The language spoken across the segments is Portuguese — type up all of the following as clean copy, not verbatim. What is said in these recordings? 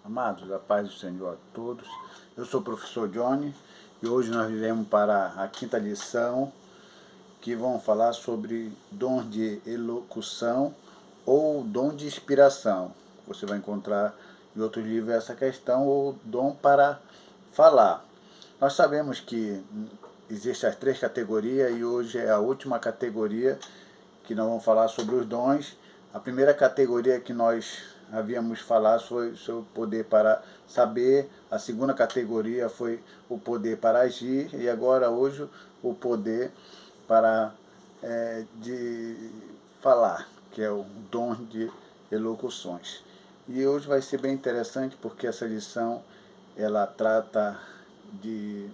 Amados, a paz do Senhor a todos. Eu sou o professor Johnny e hoje nós iremos para a quinta lição, que vão falar sobre dom de elocução ou dom de inspiração. Você vai encontrar em outros livros essa questão, ou dom para falar. Nós sabemos que existem as três categorias e hoje é a última categoria que nós vamos falar sobre os dons. A primeira categoria que nós havíamos falado foi sobre o poder para saber, a segunda categoria foi o poder para agir e agora hoje o poder para de falar, que é o dom de elocuções. E hoje vai ser bem interessante porque essa lição ela trata de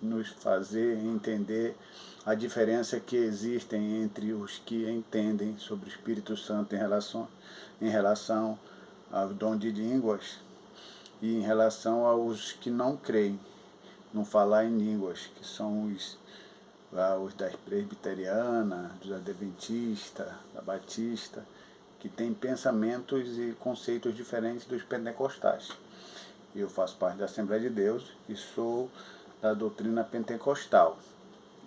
nos fazer entender a diferença que existem entre os que entendem sobre o Espírito Santo em relação aos dons de línguas e em relação aos que não creem no falar em línguas, que são os da presbiteriana, dos adventistas, da batista, que têm pensamentos e conceitos diferentes dos pentecostais. Eu faço parte da Assembleia de Deus e sou da doutrina pentecostal.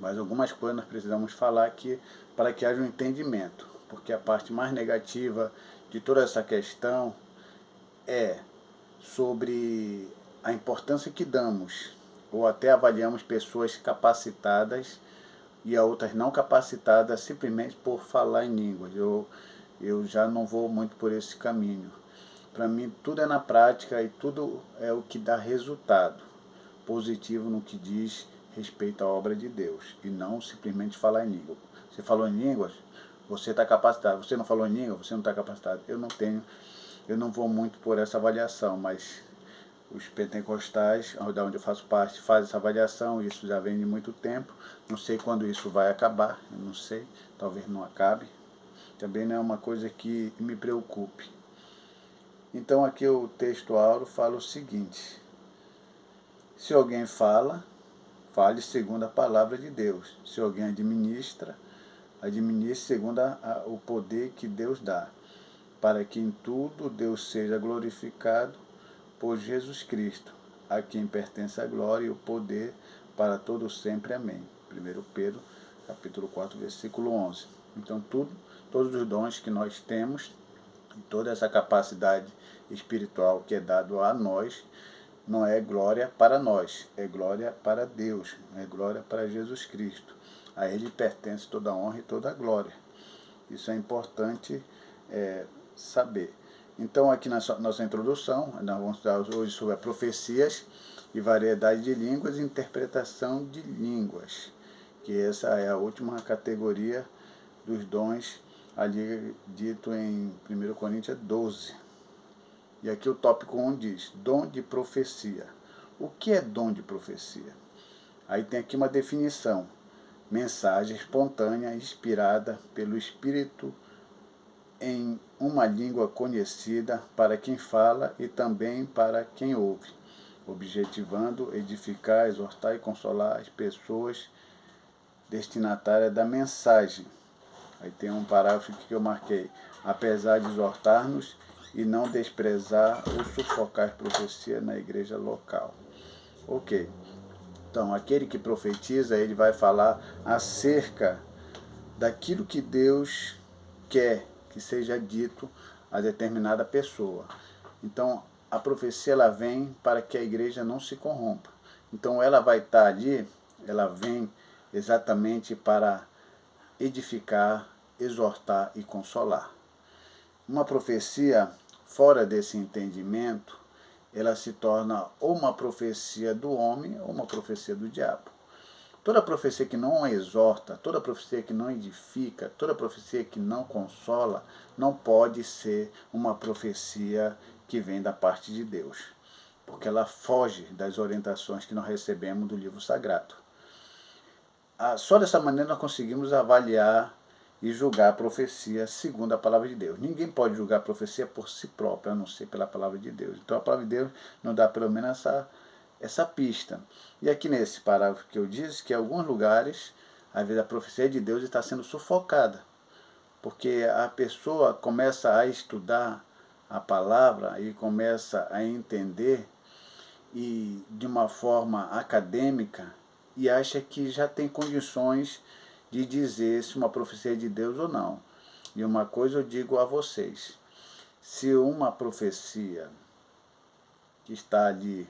Mas algumas coisas nós precisamos falar aqui para que haja um entendimento, porque a parte mais negativa de toda essa questão é sobre a importância que damos, ou até avaliamos pessoas capacitadas e a outras não capacitadas simplesmente por falar em línguas. Eu já não vou muito por esse caminho. Para mim, tudo é na prática e tudo é o que dá resultado positivo no que diz respeito à obra de Deus, e não simplesmente falar em língua. Você falou em línguas, você está capacitado. Você não falou em língua, você não está capacitado. Eu não vou muito por essa avaliação, mas os pentecostais, da onde eu faço parte, fazem essa avaliação. Isso já vem de muito tempo. Não sei quando isso vai acabar, eu não sei, talvez não acabe. Também não é uma coisa que me preocupe. Então aqui o texto áureo fala o seguinte: se alguém fala, fale segundo a palavra de Deus. Se alguém administra, administre segundo o poder que Deus dá, para que em tudo Deus seja glorificado por Jesus Cristo, a quem pertence a glória e o poder para todo sempre. Amém. 1 Pedro, capítulo 4, versículo 11. Então todos os dons que nós temos, e toda essa capacidade espiritual que é dado a nós, não é glória para nós, é glória para Deus, é glória para Jesus Cristo. A Ele pertence toda a honra e toda a glória. Isso é importante saber. Então, aqui na nossa introdução, nós vamos falar hoje sobre as profecias e variedade de línguas e interpretação de línguas, que essa é a última categoria dos dons, ali dito em 1 Coríntios 12. E aqui o tópico 1 diz, dom de profecia. O que é dom de profecia? Aí tem aqui uma definição: mensagem espontânea, inspirada pelo Espírito em uma língua conhecida para quem fala e também para quem ouve, objetivando edificar, exortar e consolar as pessoas destinatárias da mensagem. Aí tem um parágrafo que eu marquei: apesar de exortar-nos e não desprezar ou sufocar profecia na igreja local. Ok. Então, aquele que profetiza, ele vai falar acerca daquilo que Deus quer que seja dito a determinada pessoa. Então, a profecia ela vem para que a igreja não se corrompa. Então, ela vai estar ali, ela vem exatamente para edificar, exortar e consolar. Uma profecia fora desse entendimento, ela se torna ou uma profecia do homem ou uma profecia do diabo. Toda profecia que não exorta, toda profecia que não edifica, toda profecia que não consola, não pode ser uma profecia que vem da parte de Deus, porque ela foge das orientações que nós recebemos do livro sagrado. Só dessa maneira nós conseguimos avaliar e julgar a profecia segundo a palavra de Deus. Ninguém pode julgar a profecia por si próprio, a não ser pela palavra de Deus. Então a palavra de Deus nos dá pelo menos essa pista. E aqui nesse parágrafo que eu disse, que em alguns lugares, às vezes a profecia de Deus está sendo sufocada, porque a pessoa começa a estudar a palavra e começa a entender e de uma forma acadêmica e acha que já tem condições de dizer se uma profecia é de Deus ou não. E uma coisa eu digo a vocês, se uma profecia que está ali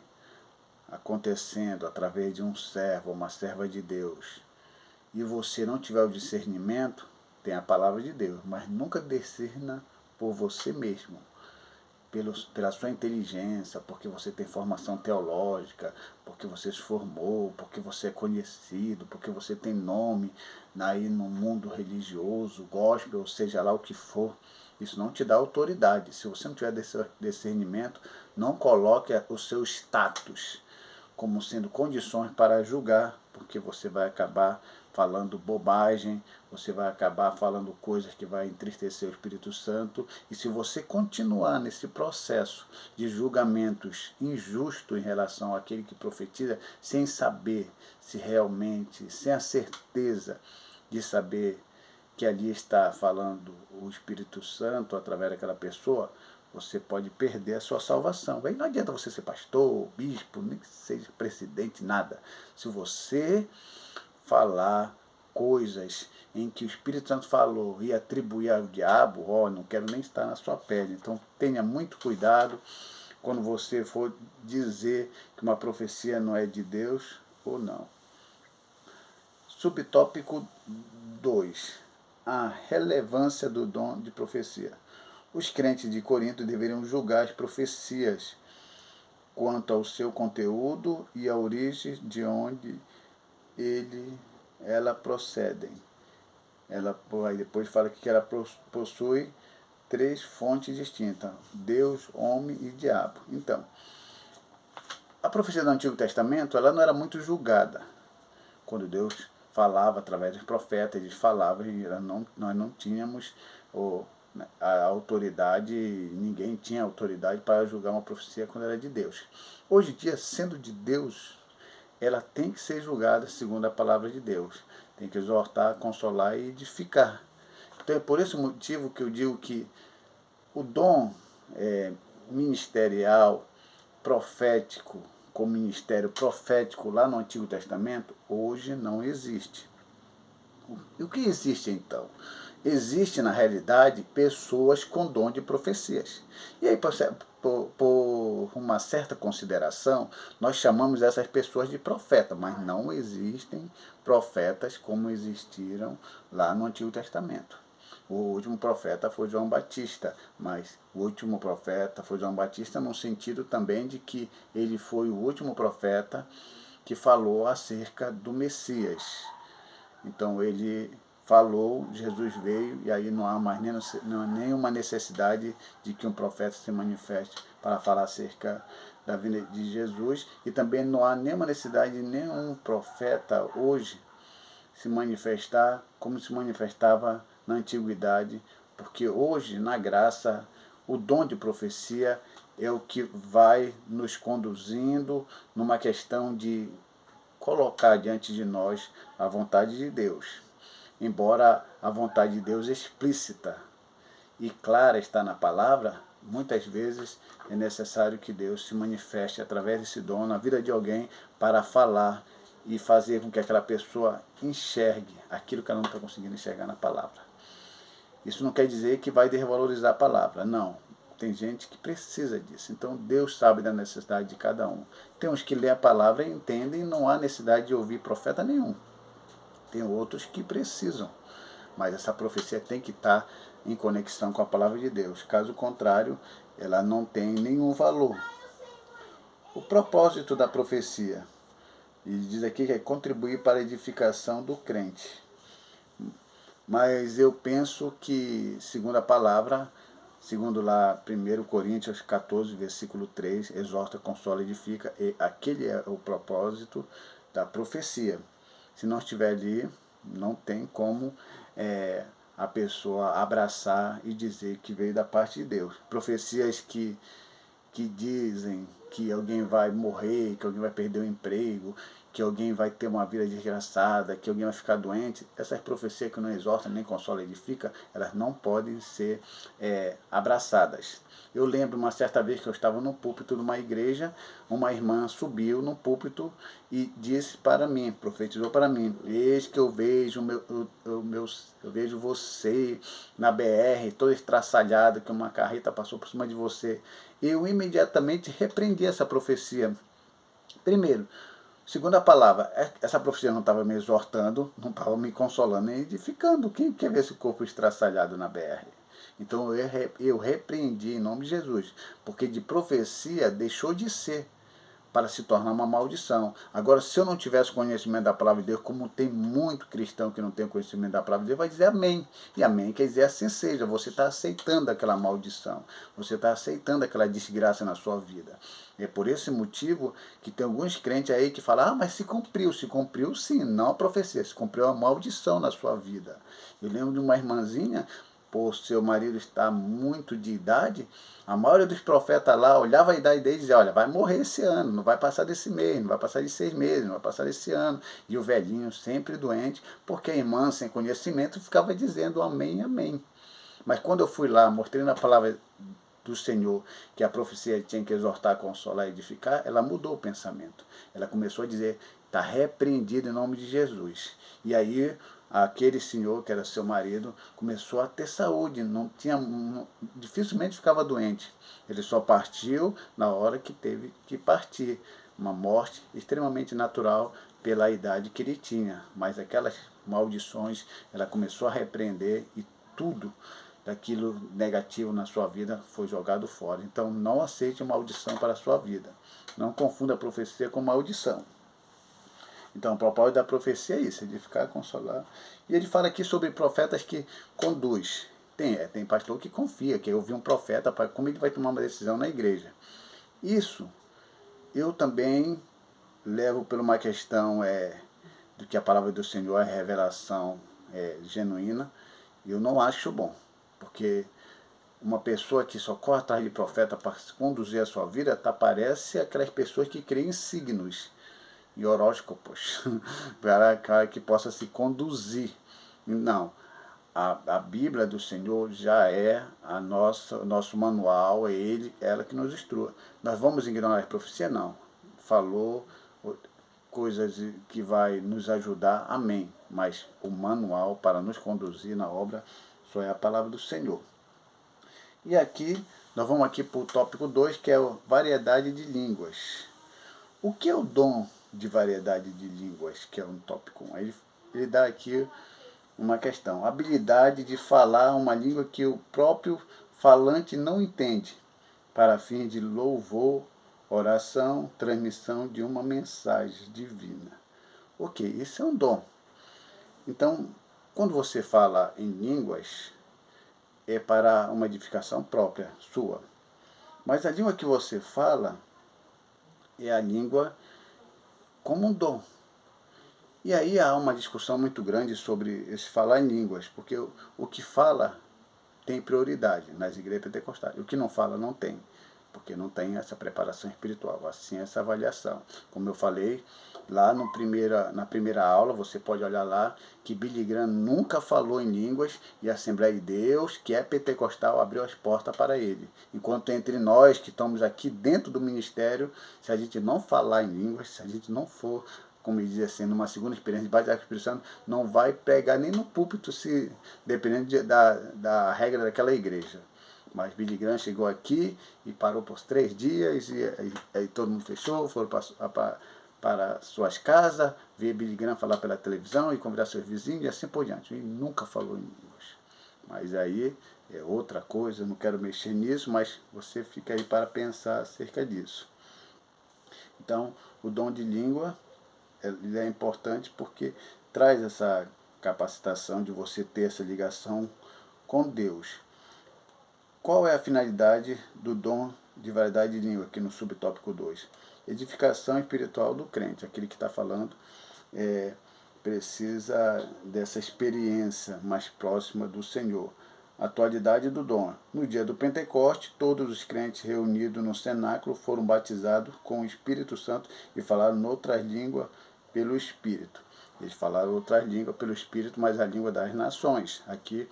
acontecendo através de um servo ou uma serva de Deus e você não tiver o discernimento, tem a palavra de Deus, mas nunca discerna por você mesmo, pela sua inteligência, porque você tem formação teológica, porque você se formou, porque você é conhecido, porque você tem nome aí no mundo religioso, gospel, ou seja lá o que for. Isso não te dá autoridade. Se você não tiver discernimento, não coloque o seu status como sendo condições para julgar, porque você vai acabar falando bobagem, você vai acabar falando coisas que vai entristecer o Espírito Santo, e se você continuar nesse processo de julgamentos injustos em relação àquele que profetiza, sem saber se realmente, sem a certeza de saber que ali está falando o Espírito Santo através daquela pessoa, você pode perder a sua salvação. Aí não adianta você ser pastor, bispo, nem que seja presidente, nada. Se você falar coisas em que o Espírito Santo falou e atribuir ao diabo, não quero nem estar na sua pele. Então tenha muito cuidado quando você for dizer que uma profecia não é de Deus ou não. Subtópico 2. A relevância do dom de profecia. Os crentes de Corinto deveriam julgar as profecias quanto ao seu conteúdo e a origem de onde ela procedem. Aí depois fala que ela possui 3 fontes distintas: Deus, homem e diabo. Então, a profecia do Antigo Testamento ela não era muito julgada. Quando Deus falava através dos profetas, eles falavam e nós não tínhamos a autoridade, ninguém tinha autoridade para julgar uma profecia quando era de Deus. Hoje em dia, sendo de Deus, ela tem que ser julgada segundo a palavra de Deus. Tem que exortar, consolar e edificar. Então é por esse motivo que eu digo que o dom ministerial, profético, com ministério profético lá no Antigo Testamento, hoje não existe. E o que existe então? Existe na realidade pessoas com dom de profecias. E aí, por uma certa consideração, nós chamamos essas pessoas de profeta, mas não existem profetas como existiram lá no Antigo Testamento. O último profeta foi João Batista, mas o último profeta foi João Batista no sentido também de que ele foi o último profeta que falou acerca do Messias. Então ele falou, Jesus veio, e aí não há mais nenhuma necessidade de que um profeta se manifeste para falar acerca da vinda de Jesus, e também não há nenhuma necessidade de nenhum profeta hoje se manifestar como se manifestava na antiguidade, porque hoje, na graça, o dom de profecia é o que vai nos conduzindo numa questão de colocar diante de nós a vontade de Deus. Embora a vontade de Deus explícita e clara está na palavra, muitas vezes é necessário que Deus se manifeste através desse dom na vida de alguém para falar e fazer com que aquela pessoa enxergue aquilo que ela não está conseguindo enxergar na palavra. Isso não quer dizer que vai desvalorizar a palavra, não. Tem gente que precisa disso. Então Deus sabe da necessidade de cada um. Tem uns que lê a palavra e entendem e não há necessidade de ouvir profeta nenhum. Tem outros que precisam. Mas essa profecia tem que estar em conexão com a palavra de Deus. Caso contrário, ela não tem nenhum valor. O propósito da profecia, e diz aqui que é contribuir para a edificação do crente. Mas eu penso que, segundo a palavra, segundo lá 1 Coríntios 14, versículo 3, exorta, consola, edifica, e aquele é o propósito da profecia. Se não estiver ali, não tem como a pessoa abraçar e dizer que veio da parte de Deus. Profecias que dizem que alguém vai morrer, que alguém vai perder o emprego, que alguém vai ter uma vida desgraçada, que alguém vai ficar doente, essas profecias que não exortam, nem consolam, edifica, elas não podem ser abraçadas. Eu lembro uma certa vez que eu estava no púlpito de uma igreja, uma irmã subiu no púlpito e disse para mim, profetizou para mim: eis que eu vejo eu vejo você na BR, todo estraçalhado, que uma carreta passou por cima de você. Eu imediatamente repreendi essa profecia. Primeiro, segundo a palavra, essa profecia não estava me exortando, não estava me consolando nem edificando. Quem quer ver esse corpo estraçalhado na BR? Então eu repreendi em nome de Jesus, porque de profecia deixou de ser para se tornar uma maldição. Agora, se eu não tivesse conhecimento da palavra de Deus, como tem muito cristão que não tem conhecimento da palavra de Deus, vai dizer amém. E amém quer dizer assim seja. Você está aceitando aquela maldição. Você está aceitando aquela desgraça na sua vida. É por esse motivo que tem alguns crentes aí que falam: ah, mas se cumpriu. Se cumpriu sim, não a profecia. Se cumpriu a maldição na sua vida. Eu lembro de uma irmãzinha, por seu marido estar muito de idade, a maioria dos profetas lá olhava a idade dele e dizia: olha, vai morrer esse ano, não vai passar desse mês, não vai passar de 6 meses, não vai passar desse ano. E o velhinho sempre doente, porque a irmã sem conhecimento ficava dizendo amém, amém. Mas quando eu fui lá, mostrei na palavra do Senhor que a profecia tinha que exortar, consolar e edificar, ela mudou o pensamento. Ela começou a dizer: está repreendido em nome de Jesus. E aí aquele senhor, que era seu marido, começou a ter saúde, dificilmente ficava doente. Ele só partiu na hora que teve que partir. Uma morte extremamente natural pela idade que ele tinha. Mas aquelas maldições, ela começou a repreender e tudo daquilo negativo na sua vida foi jogado fora. Então não aceite maldição para a sua vida. Não confunda a profecia com maldição. Então o propósito da profecia é isso: edificar, consolar. E ele fala aqui sobre profetas que conduz. Tem pastor que confia, que ouvir um profeta para como ele vai tomar uma decisão na igreja. Isso eu também levo por uma questão do que a palavra do Senhor é revelação genuína. Eu não acho bom, porque uma pessoa que só corre atrás de profeta para conduzir a sua vida, parece aquelas pessoas que creem em signos e horóscopos, para que possa se conduzir. Não, a Bíblia do Senhor já é o nosso manual, é ela que nos instrua. Nós vamos ignorar a profecia? Não. Falou coisas que vai nos ajudar, amém. Mas o manual para nos conduzir na obra só é a palavra do Senhor. E aqui, nós vamos aqui para o tópico 2, que é a variedade de línguas. O que é o dom de variedade de línguas, que é um tópico 1? Ele dá aqui uma questão: a habilidade de falar uma língua que o próprio falante não entende, para fim de louvor, oração, transmissão de uma mensagem divina. Ok, isso é um dom. Então, quando você fala em línguas, é para uma edificação própria, sua. Mas a língua que você fala é a língua como um dom. E aí há uma discussão muito grande sobre esse falar em línguas, porque o que fala tem prioridade nas igrejas pentecostais. O que não fala não tem, porque não tem essa preparação espiritual, assim essa avaliação. Como eu falei, lá na primeira aula, você pode olhar lá, que Billy Graham nunca falou em línguas e a Assembleia de Deus, que é pentecostal, abriu as portas para ele. Enquanto entre nós, que estamos aqui dentro do ministério, se a gente não falar em línguas, se a gente não for, como ele diz assim, numa segunda experiência de baseada com o Espírito Santo, não vai pregar nem no púlpito, se dependendo da regra daquela igreja. Mas Billy Graham chegou aqui e parou por 3 dias, e aí todo mundo fechou, foram para suas casas, ver Billy Graham falar pela televisão e convidar seus vizinhos e assim por diante. E nunca falou em línguas. Mas aí é outra coisa, eu não quero mexer nisso, mas você fica aí para pensar acerca disso. Então, o dom de língua ele é importante porque traz essa capacitação de você ter essa ligação com Deus. Qual é a finalidade do dom de variedade de língua, aqui no subtópico 2? Edificação espiritual do crente. Aquele que está falando precisa dessa experiência mais próxima do Senhor. Atualidade do dom. No dia do Pentecoste, todos os crentes reunidos no cenáculo foram batizados com o Espírito Santo e falaram noutras línguas pelo Espírito. Eles falaram outras línguas pelo Espírito, mas a língua das nações. Aqui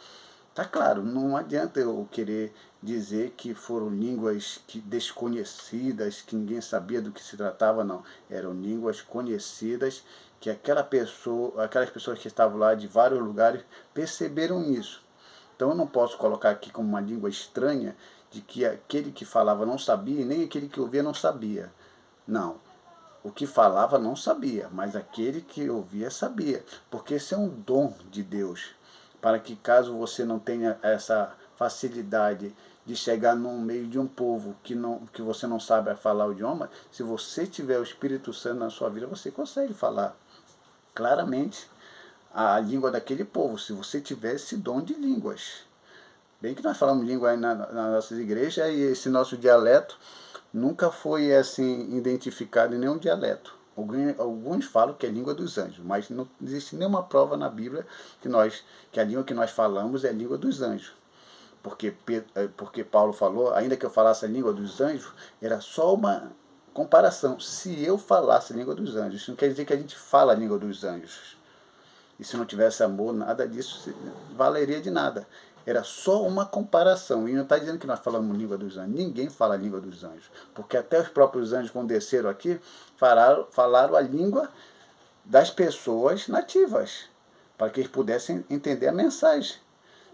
tá claro, não adianta eu querer dizer que foram línguas desconhecidas, que ninguém sabia do que se tratava, não. Eram línguas conhecidas, que aquelas pessoas que estavam lá de vários lugares perceberam isso. Então eu não posso colocar aqui como uma língua estranha, de que aquele que falava não sabia e nem aquele que ouvia não sabia. Não. O que falava não sabia, mas aquele que ouvia sabia. Porque esse é um dom de Deus. Para que caso você não tenha essa facilidade de chegar no meio de um povo que você não sabe falar o idioma, se você tiver o Espírito Santo na sua vida, você consegue falar claramente a língua daquele povo, se você tiver esse dom de línguas. Bem que nós falamos língua aí nas nossas igrejas e esse nosso dialeto nunca foi assim identificado em nenhum dialeto. Alguns falam que é língua dos anjos, mas não existe nenhuma prova na Bíblia que a língua que nós falamos é a língua dos anjos. Porque Paulo falou, ainda que eu falasse a língua dos anjos, era só uma comparação. Se eu falasse a língua dos anjos, isso não quer dizer que a gente fala a língua dos anjos. E se não tivesse amor, nada disso valeria de nada. Era só uma comparação. E não está dizendo que nós falamos língua dos anjos. Ninguém fala a língua dos anjos. Porque até os próprios anjos, quando desceram aqui, falaram a língua das pessoas nativas, para que eles pudessem entender a mensagem.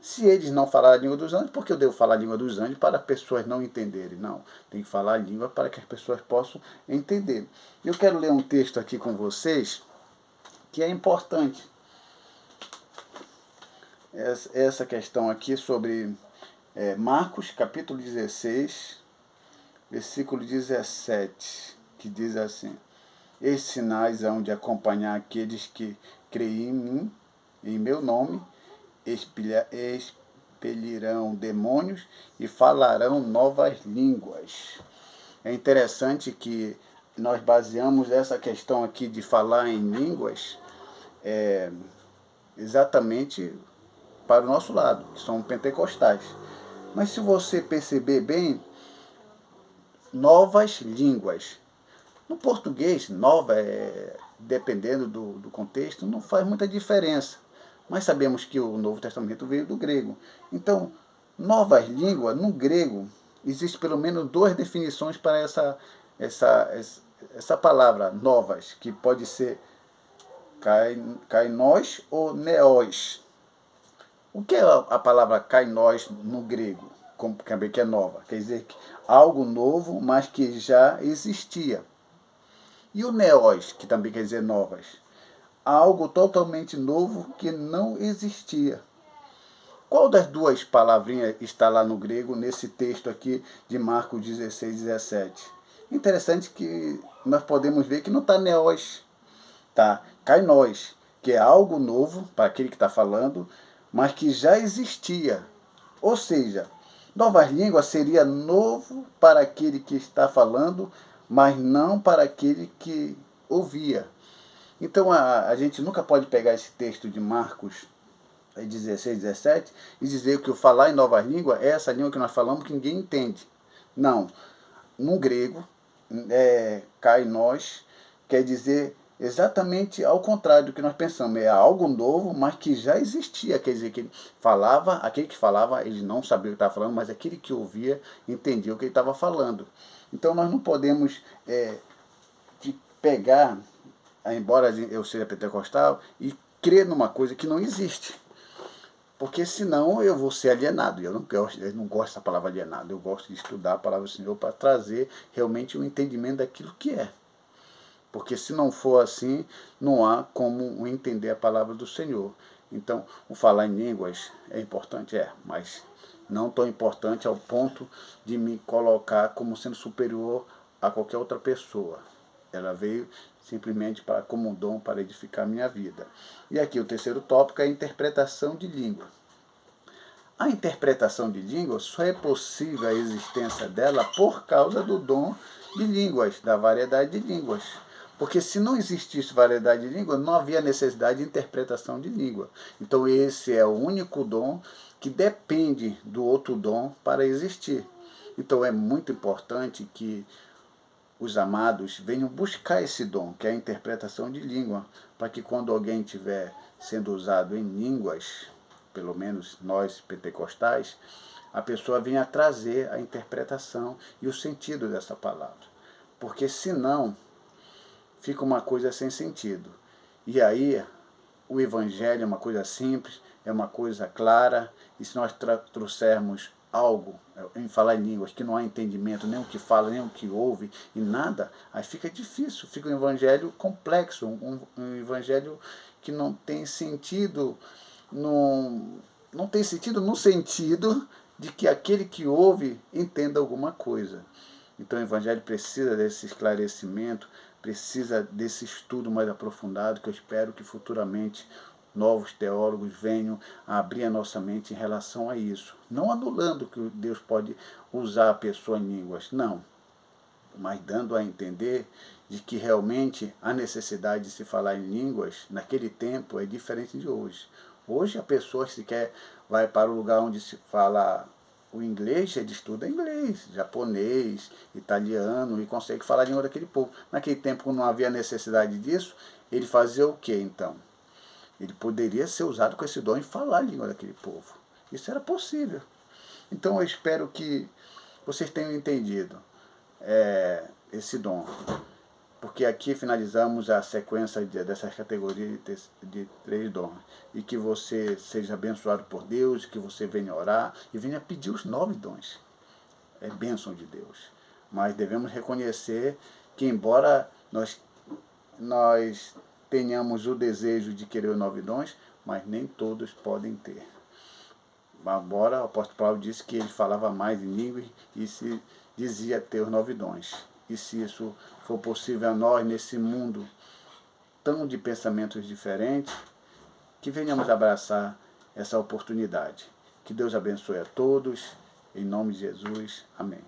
Se eles não falaram a língua dos anjos, por que eu devo falar a língua dos anjos para as pessoas não entenderem? Não, tem que falar a língua para que as pessoas possam entender. Eu quero ler um texto aqui com vocês que é importante. Essa questão aqui sobre Marcos capítulo 16, versículo 17, que diz assim: esses sinais hão de acompanhar aqueles que creem em mim, em meu nome, expelirão demônios e falarão novas línguas. É interessante que nós baseamos essa questão aqui de falar em línguas exatamente para o nosso lado, que são pentecostais. Mas se você perceber bem, novas línguas. No português, nova, dependendo do contexto, não faz muita diferença. Mas sabemos que o Novo Testamento veio do grego. Então, novas línguas, no grego, existe pelo menos duas definições para essa palavra, novas, que pode ser kainos ou neos. O que é a palavra kainos no grego? Que é nova. Quer dizer, algo novo, mas que já existia. E o neos, que também quer dizer novas. Algo totalmente novo que não existia. Qual das duas palavrinhas está lá no grego, nesse texto aqui de Marcos 16, 17? Interessante que nós podemos ver que não está neos, tá kainos, que é algo novo para aquele que está falando, mas que já existia. Ou seja, novas línguas seria novo para aquele que está falando, mas não para aquele que ouvia. Então a gente nunca pode pegar esse texto de Marcos 16, 17 e dizer que o falar em novas línguas é essa língua que nós falamos que ninguém entende. Não. No grego, kainos quer dizer exatamente ao contrário do que nós pensamos. É algo novo, mas que já existia. Quer dizer, que aquele que falava, ele não sabia o que estava falando, mas aquele que ouvia entendia o que ele estava falando. Então nós não podemos pegar, embora eu seja pentecostal, e crer numa coisa que não existe. Porque senão eu vou ser alienado. Eu não gosto dessa palavra alienado. Eu gosto de estudar a palavra do Senhor para trazer realmente o entendimento daquilo que é. Porque se não for assim, não há como entender a palavra do Senhor. Então, o falar em línguas é importante? Mas não tão importante ao ponto de me colocar como sendo superior a qualquer outra pessoa. Ela veio simplesmente como um dom para edificar a minha vida. E aqui o terceiro tópico é a interpretação de língua. A interpretação de língua só é possível a existência dela por causa do dom de línguas, da variedade de línguas. Porque se não existisse variedade de língua, não havia necessidade de interpretação de língua. Então esse é o único dom que depende do outro dom para existir. Então é muito importante que os amados venham buscar esse dom, que é a interpretação de língua, para que quando alguém estiver sendo usado em línguas, pelo menos nós pentecostais, a pessoa venha trazer a interpretação e o sentido dessa palavra. Porque senão fica uma coisa sem sentido. E aí o evangelho é uma coisa simples, é uma coisa clara, e se nós trouxermos algo em falar em línguas que não há entendimento, nem o que fala, nem o que ouve, e nada, aí fica difícil, fica um evangelho complexo, um evangelho que não tem sentido, não tem sentido no sentido de que aquele que ouve entenda alguma coisa. Então o evangelho precisa desse esclarecimento, precisa desse estudo mais aprofundado, que eu espero que futuramente novos teólogos venham a abrir a nossa mente em relação a isso. Não anulando que Deus pode usar a pessoa em línguas, não. Mas dando a entender de que realmente a necessidade de se falar em línguas naquele tempo é diferente de hoje. Hoje a pessoa sequer vai para o lugar onde se fala o inglês, ele estuda inglês, japonês, italiano e consegue falar a língua daquele povo. Naquele tempo, quando não havia necessidade disso, ele fazia o que então? Ele poderia ser usado com esse dom e falar a língua daquele povo. Isso era possível. Então eu espero que vocês tenham entendido esse dom. Porque aqui finalizamos a sequência dessas categorias de 3 dons. E que você seja abençoado por Deus, que você venha orar e venha pedir os 9 dons. É bênção de Deus. Mas devemos reconhecer que embora nós tenhamos o desejo de querer os 9 dons, mas nem todos podem ter. Embora o apóstolo Paulo disse que ele falava mais em línguas e se dizia ter os 9 dons. E se isso for possível a nós nesse mundo tão de pensamentos diferentes, que venhamos abraçar essa oportunidade. Que Deus abençoe a todos, em nome de Jesus. Amém.